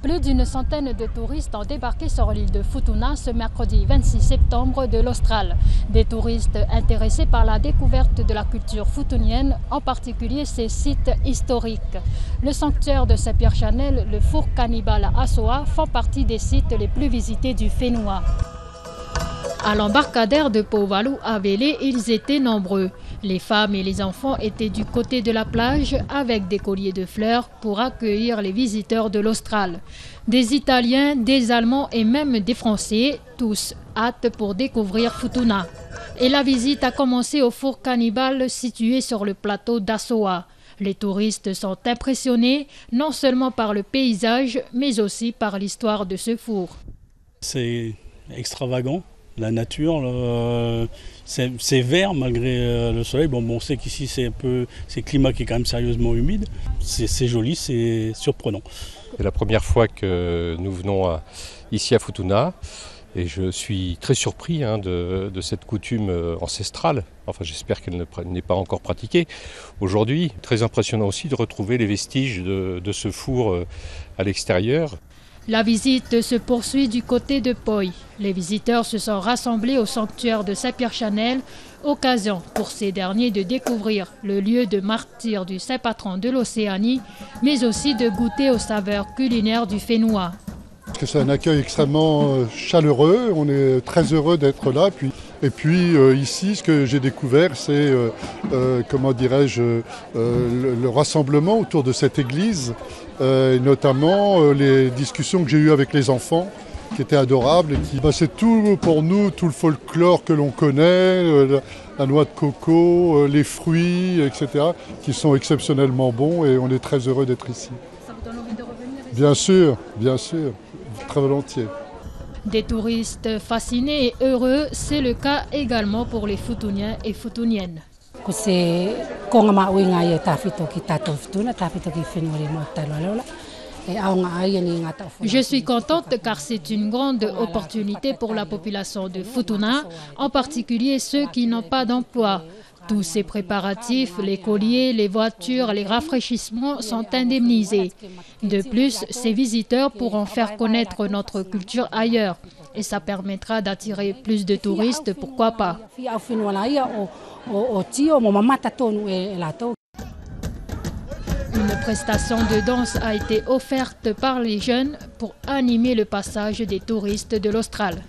Plus d'une centaine de touristes ont débarqué sur l'île de Futuna ce mercredi 26 septembre de l'Austral. Des touristes intéressés par la découverte de la culture futunienne, en particulier ses sites historiques. Le sanctuaire de Saint-Pierre-Chanel, le four cannibale à Asoa font partie des sites les plus visités du Fénois. À l'embarcadère de Pauvalu à Vélé, ils étaient nombreux. Les femmes et les enfants étaient du côté de la plage avec des colliers de fleurs pour accueillir les visiteurs de l'Austral. Des Italiens, des Allemands et même des Français, tous hâte pour découvrir Futuna. Et la visite a commencé au four cannibale situé sur le plateau d'Asoa. Les touristes sont impressionnés non seulement par le paysage mais aussi par l'histoire de ce four. C'est extravagant. La nature, c'est vert malgré le soleil. Bon, on sait qu'ici c'est un climat qui est quand même sérieusement humide. C'est joli, c'est surprenant. C'est la première fois que nous venons ici à Futuna et je suis très surpris de cette coutume ancestrale. Enfin, j'espère qu'elle n'est pas encore pratiquée aujourd'hui. Très impressionnant aussi de retrouver les vestiges de ce four à l'extérieur. La visite se poursuit du côté de Poi. Les visiteurs se sont rassemblés au sanctuaire de Saint-Pierre-Chanel, occasion pour ces derniers de découvrir le lieu de martyre du saint patron de l'Océanie, mais aussi de goûter aux saveurs culinaires du Fénois. C'est un accueil extrêmement chaleureux, on est très heureux d'être là. Et puis ici, ce que j'ai découvert, c'est le rassemblement autour de cette église, et notamment les discussions que j'ai eues avec les enfants, qui étaient adorables. Et c'est tout pour nous, tout le folklore que l'on connaît, la noix de coco, les fruits, etc., qui sont exceptionnellement bons et on est très heureux d'être ici. Ça vous donne envie de revenir ici ? Bien sûr, très volontiers. Des touristes fascinés et heureux, c'est le cas également pour les Futuniens et Futuniennes. Je suis contente car c'est une grande opportunité pour la population de Futuna, en particulier ceux qui n'ont pas d'emploi. Tous ces préparatifs, les colliers, les voitures, les rafraîchissements sont indemnisés. De plus, ces visiteurs pourront faire connaître notre culture ailleurs et ça permettra d'attirer plus de touristes, pourquoi pas. Une prestation de danse a été offerte par les jeunes pour animer le passage des touristes de l'Austral.